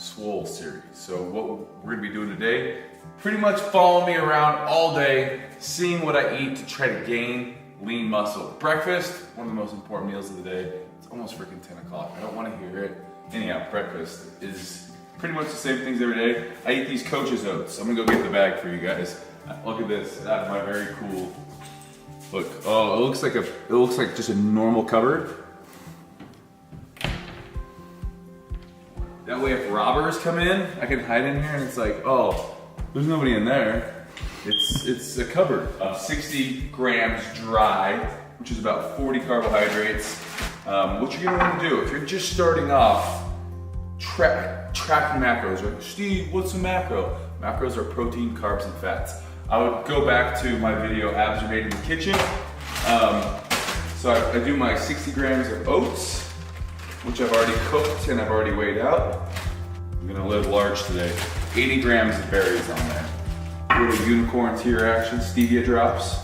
Swole series. So what we're gonna be doing today, pretty much following me around all day, seeing what I eat to try to gain lean muscle. Breakfast, one of the most important meals of the day. It's almost freaking 10 o'clock. I don't want to hear it. Anyhow, breakfast is pretty much the same things every day. I eat these Coach's oats. I'm gonna go get the bag for you guys. Look at this, out of my very cool. Look, oh, it looks like just a normal cupboard. That way if robbers come in, I can hide in here and it's like, oh, there's nobody in there. It's a cupboard of 60 grams dry, which is about 40 carbohydrates. What you're gonna wanna do, if you're just starting off, tracking macros, right? Steve, what's a macro? Macros are protein, carbs, and fats. I would go back to my video, Abs Are Made in the Kitchen. So I do my 60 grams of oats, which I've already cooked and I've already weighed out. I'm gonna live large today. 80 grams of berries on there. A little unicorn tear action, stevia drops.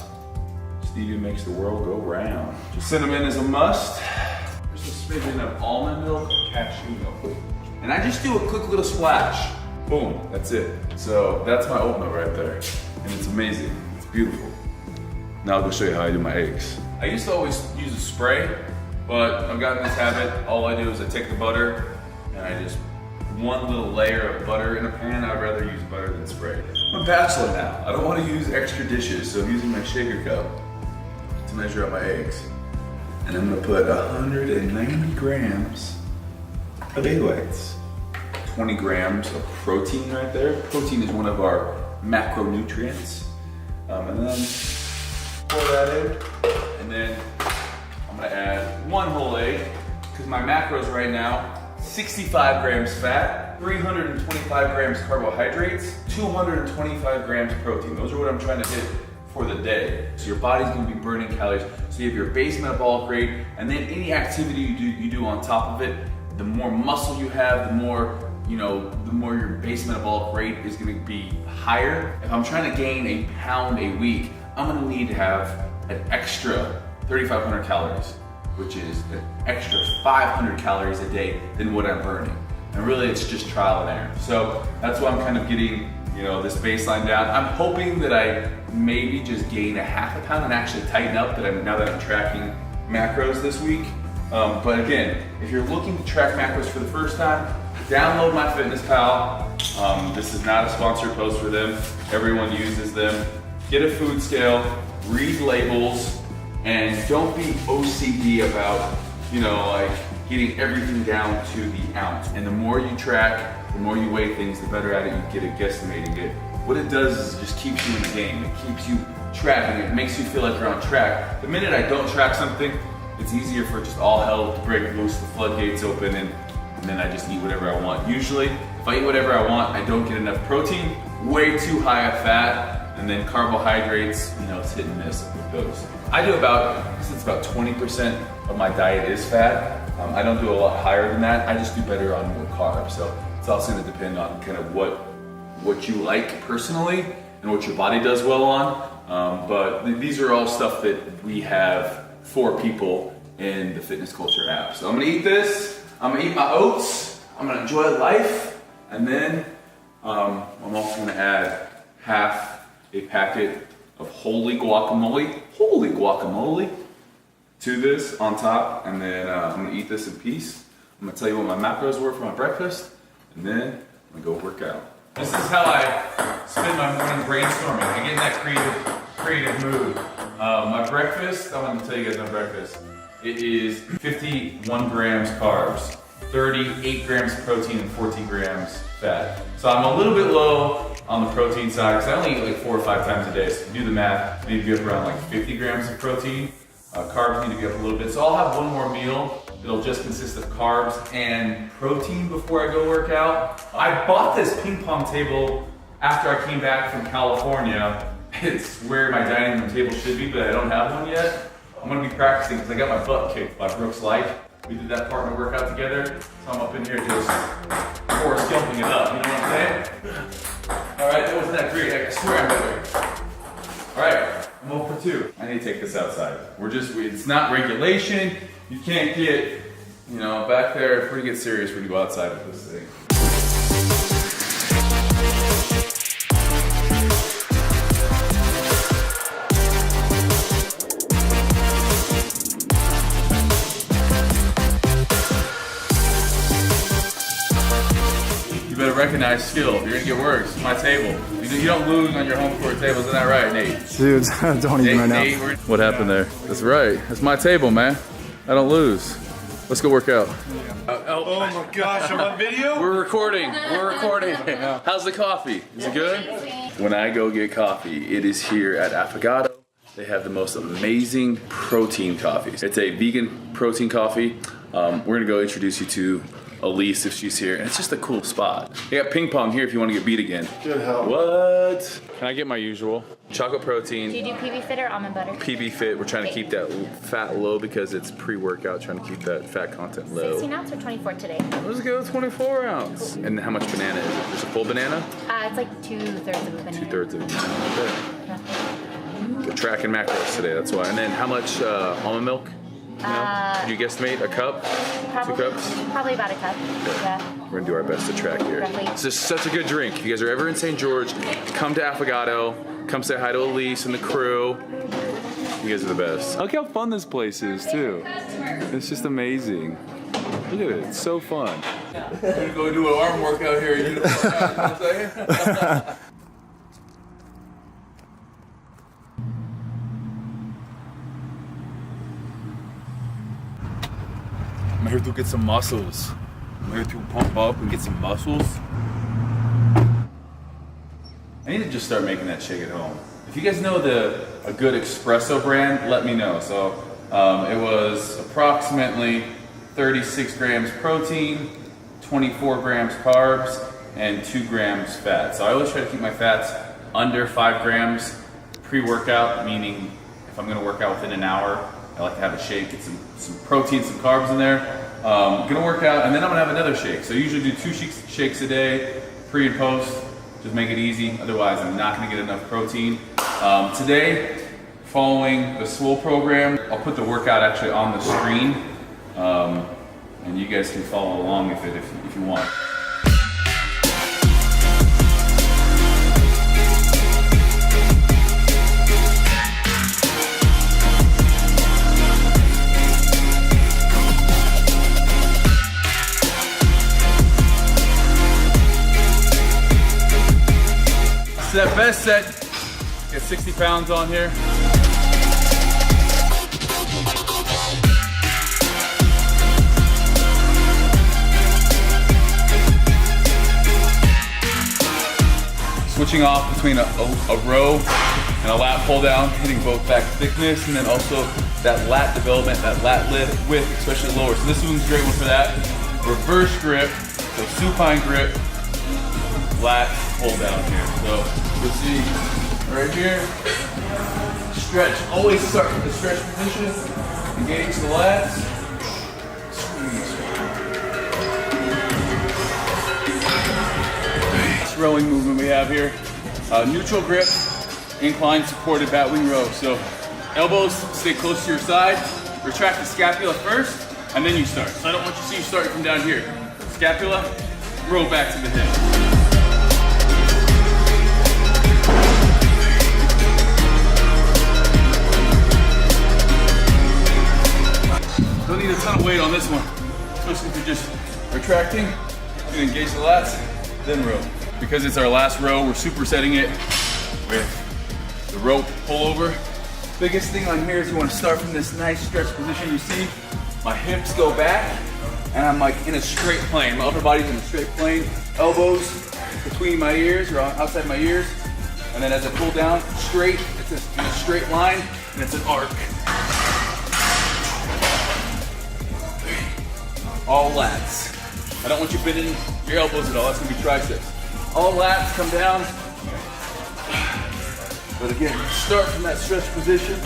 Stevia makes the world go round. Just cinnamon is a must. There's a smidgen of almond milk, cashew milk. And I just do a quick little splash. Boom, that's it. So that's my oatmeal right there. And it's amazing, it's beautiful. Now I'll go show you how I do my eggs. I used to always use a spray, but I've gotten this habit. All I do is I take the butter and I just, one little layer of butter in a pan. I'd rather use butter than spray. I'm a bachelor now. I don't want to use extra dishes, so I'm using my shaker cup to measure out my eggs. And I'm gonna put 190 grams of egg whites. 20 grams of protein right there. Protein is one of our macronutrients. And then pour that in. And then I'm gonna add one whole egg, because my macros right now, 65 grams fat, 325 grams carbohydrates, 225 grams protein. Those are what I'm trying to hit for the day. So your body's gonna be burning calories. So you have your base metabolic rate, and then any activity you do on top of it, the more muscle you have, the more your base metabolic rate is gonna be higher. If I'm trying to gain a pound a week, I'm gonna need to have an extra 3,500 calories, which is an extra 500 calories a day than what I'm burning. And really it's just trial and error. So that's why I'm kind of getting this baseline down. I'm hoping that I maybe just gain a half a pound and actually tighten up now that I'm tracking macros this week. But again, if you're looking to track macros for the first time, download MyFitnessPal. This is not a sponsored post for them. Everyone uses them. Get a food scale, read labels, and don't be OCD about, getting everything down to the ounce. And the more you track, the more you weigh things, the better at it you get at guesstimating it. What it does is it just keeps you in the game. It keeps you tracking. It makes you feel like you're on track. The minute I don't track something, it's easier for just all hell to break loose, the floodgates open, and then I just eat whatever I want. Usually, if I eat whatever I want, I don't get enough protein, way too high of fat, and then carbohydrates, it's hit and miss with those. I do since about 20% of my diet is fat. I don't do a lot higher than that. I just do better on more carbs. So it's also gonna depend on kind of what you like personally and what your body does well on. But these are all stuff that we have for people in the fitness culture app. So I'm gonna eat this, I'm gonna eat my oats, I'm gonna enjoy life, and then I'm also gonna add half a packet of holy guacamole to this on top, and then I'm gonna eat this in peace. I'm gonna tell you what my macros were for my breakfast, and then I'm gonna go work out. This is how I spend my morning brainstorming. I get in that creative mood. My breakfast, I'm gonna tell you guys my breakfast. It is 51 grams carbs, 38 grams protein, and 14 grams fat. So I'm a little bit low on the protein side, because I only eat like 4 or 5 times a day. So if you do the math, I need to be up around like 50 grams of protein. Carbs need to be up a little bit. So I'll have one more meal that'll just consist of carbs and protein before I go work out. I bought this ping pong table after I came back from California. It's where my dining room table should be, but I don't have one yet. I'm gonna be practicing because I got my butt kicked by Brooks Light. We did that partner workout together, so I'm up in here just Forrest Gumping it up, you know what I'm saying? All right, that wasn't that great, I swear I'm better. All right, I'm 0 for 2. I need to take this outside. It's not regulation. You can't get, back there, it's pretty get serious when you go outside with this thing. you better recognize skill. You're gonna get worse. It's my table. You don't lose on your home court table, isn't that right, Nate? Dude, don't even right now. Nate, what happened there? That's right. That's my table, man. I don't lose. Let's go work out. Oh my gosh, I'm on video? We're recording. We're recording. How's the coffee? Is it good? When I go get coffee, it is here at Affogato. They have the most amazing protein coffees. It's a vegan protein coffee. We're gonna go introduce you to Elise if she's here. And it's just a cool spot. They got ping pong here if you want to get beat again. Good help. What? Can I get my usual? Chocolate protein. Do you do PB Fit or almond butter? PB Fit. We're trying to keep that fat low because it's pre-workout, trying to keep that fat content low. 16 ounce or 24 today? Let's go 24 ounce. Cool. And how much banana is it? Just a full banana? It's like 2/3 of a banana. 2/3 of a banana. Okay. We're tracking macros today, that's why. And then how much almond milk? You know? You guesstimate a cup? Probably, 2 cups? Probably about a cup. Okay. Yeah. We're gonna do our best to track here. Roughly. This is such a good drink. If you guys are ever in St. George, come to Affogato. Come say hi to Elise and the crew. You guys are the best. Look how fun this place is too. It's just amazing. Look at it, it's so fun. We're gonna go do an arm workout here. You know what I'm saying? I'm here to get some muscles. I'm here to pump up and get some muscles. I need to just start making that shake at home. If you guys know a good espresso brand, let me know. So it was approximately 36 grams protein, 24 grams carbs, and 2 grams fat. So I always try to keep my fats under 5 grams pre-workout, meaning if I'm gonna work out within an hour, I like to have a shake, get some protein, some carbs in there. Gonna work out, and then I'm gonna have another shake. So I usually do 2 shakes a day, pre and post. Just make it easy, otherwise I'm not gonna get enough protein. Today, following the Swole program, I'll put the workout actually on the screen, and you guys can follow along with it if you want. That best set, get 60 pounds on here. Switching off between a row and a lat pull down, hitting both back thickness and then also that lat development, that lat width, especially lower. So this one's a great one for that. Reverse grip, so supine grip, lat pull down here. So you'll see right here, stretch. Always start with the stretch position, engage the lats, squeeze. This rowing movement we have here, neutral grip, incline supported bat wing row. So elbows stay close to your side, retract the scapula first, and then you start. So I don't want you to see you starting from down here. Scapula, row back to the hip. Don't need a ton of weight on this one, especially if you're just retracting. You can engage the lats, then row. Because it's our last row, we're supersetting it with the rope pullover. Biggest thing on here is you want to start from this nice stretch position. You see, my hips go back, and I'm like in a straight plane. My upper body's in a straight plane. Elbows between my ears or outside my ears, and then as I pull down, straight. It's in a straight line, and it's an arc. All lats. I don't want you bending your elbows at all. That's gonna be triceps. All lats, come down. But again, start from that stretch position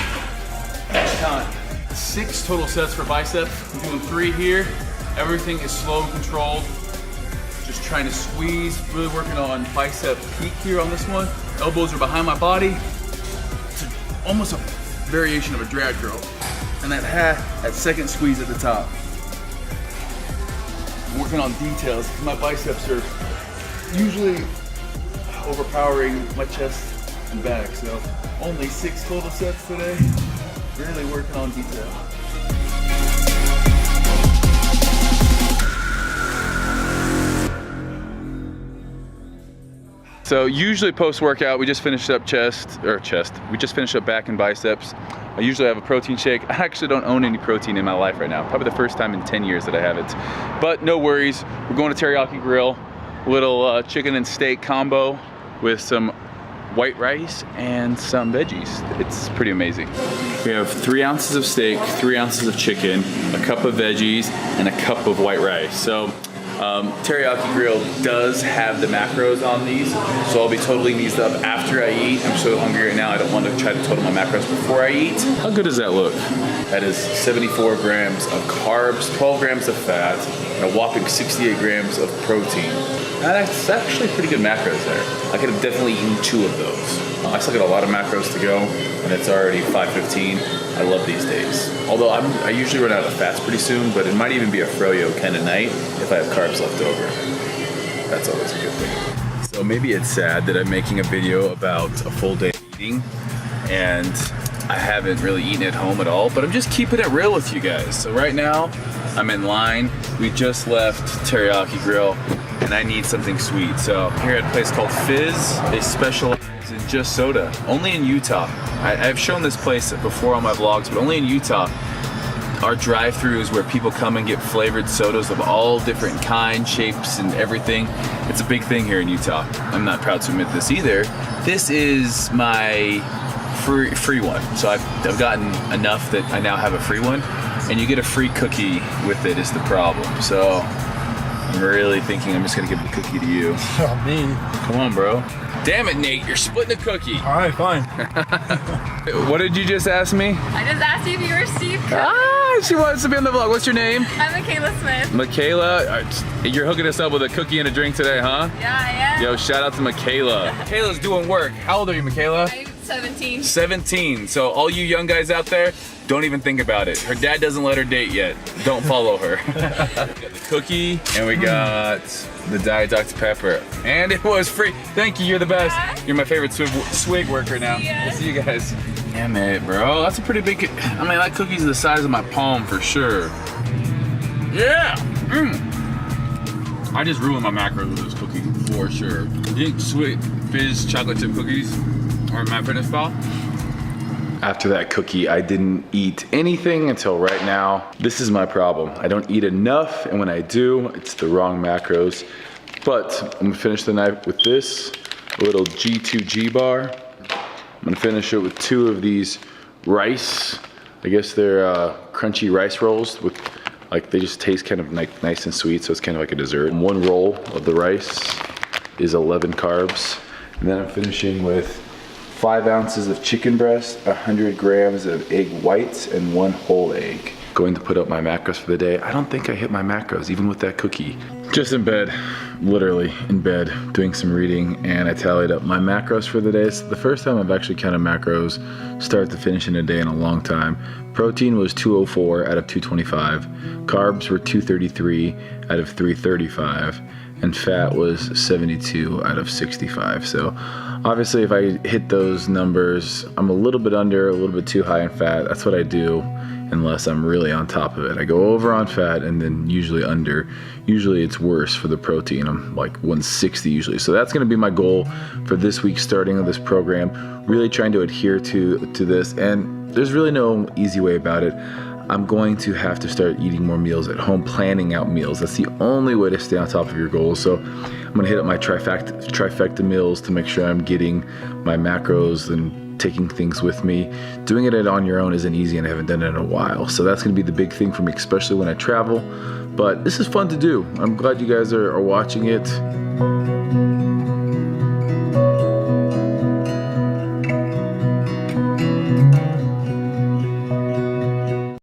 each time. 6 total sets for biceps. I'm doing 3 here. Everything is slow and controlled. Just trying to squeeze, really working on bicep peak here on this one. Elbows are behind my body. It's almost a variation of a drag curl. And that second squeeze at the top. I'm working on details because my biceps are usually overpowering my chest and back. So only 6 total sets today. Really working on detail. So usually post-workout, we just finished up we just finished up back and biceps. I usually have a protein shake. I actually don't own any protein in my life right now. Probably the first time in 10 years that I have it. But no worries, we're going to Teriyaki Grill. Little chicken and steak combo with some white rice and some veggies. It's pretty amazing. We have 3 ounces of steak, 3 ounces of chicken, a cup of veggies, and a cup of white rice. So Teriyaki Grill does have the macros on these, so I'll be totaling these up after I eat. I'm so hungry right now, I don't want to try to total my macros before I eat. How good does that look? That is 74 grams of carbs, 12 grams of fat, and a whopping 68 grams of protein. Now that's actually pretty good macros there. I could have definitely eaten 2 of those. I still got a lot of macros to go, and it's already 5:15. I love these days. Although I usually run out of fats pretty soon, but it might even be a froyo kind of night if I have carbs left over. That's always a good thing. So maybe it's sad that I'm making a video about a full day of eating, and I haven't really eaten at home at all, but I'm just keeping it real with you guys. So right now, I'm in line. We just left Teriyaki Grill, and I need something sweet. So here at a place called Fizz, they specialize in just soda, only in Utah. I've shown this place before on my vlogs, but only in Utah. Our drive-throughs where people come and get flavored sodas of all different kinds, shapes, and everything. It's a big thing here in Utah. I'm not proud to admit this either. This is my free one. So I've gotten enough that I now have a free one, and you get a free cookie with it is the problem. So I'm really thinking I'm just gonna give the cookie to you. Oh, me. Come on, bro. Damn it, Nate, you're splitting a cookie. All right, fine. What did you just ask me? I just asked you if you were Steve Cook. Ah, she wants to be on the vlog. What's your name? I'm Michaela Smith. Michaela, you're hooking us up with a cookie and a drink today, huh? Yeah, I am. Yo, shout out to Michaela. Michaela's doing work. How old are you, Michaela? I'm 17. 17. So all you young guys out there, don't even think about it. Her dad doesn't let her date yet. Don't follow her. We got the cookie, and we got the Diet Dr. Pepper. And it was free. Thank you, you're the best. Yeah. You're my favorite swig worker now. Yeah. We'll see you guys. Damn it, bro. That's a pretty big, I mean, that cookie's the size of my palm for sure. Yeah. I just ruined my macros with this cookie for sure. You think sweet Fizz chocolate chip cookies are my fitness pal? After that cookie, I didn't eat anything until right now. This is my problem. I don't eat enough, and when I do, it's the wrong macros. But I'm gonna finish the night with this, a little G2G bar. I'm gonna finish it with 2 of these rice. I guess they're crunchy rice rolls with, like, they just taste kind of like nice and sweet, so it's kind of like a dessert. 1 roll of the rice is 11 carbs. And then I'm finishing with 5 ounces of chicken breast, 100 grams of egg whites, and 1 whole egg. Going to put up my macros for the day. I don't think I hit my macros, even with that cookie. Just in bed, literally in bed, doing some reading, and I tallied up my macros for the day. It's the first time I've actually counted macros start to finish in a day in a long time. Protein was 204 out of 225. Carbs were 233 out of 335. And fat was 72 out of 65. So obviously if I hit those numbers, I'm a little bit under, a little bit too high in fat. That's what I do unless I'm really on top of it. I go over on fat and then usually under. Usually it's worse for the protein. I'm like 160 usually. So that's gonna be my goal for this week starting of this program. Really trying to adhere to this, and there's really no easy way about it. I'm going to have to start eating more meals at home, planning out meals. That's the only way to stay on top of your goals. So I'm gonna hit up my trifecta meals to make sure I'm getting my macros and taking things with me. Doing it on your own isn't easy, and I haven't done it in a while. So that's gonna be the big thing for me, especially when I travel. But this is fun to do. I'm glad you guys are watching it.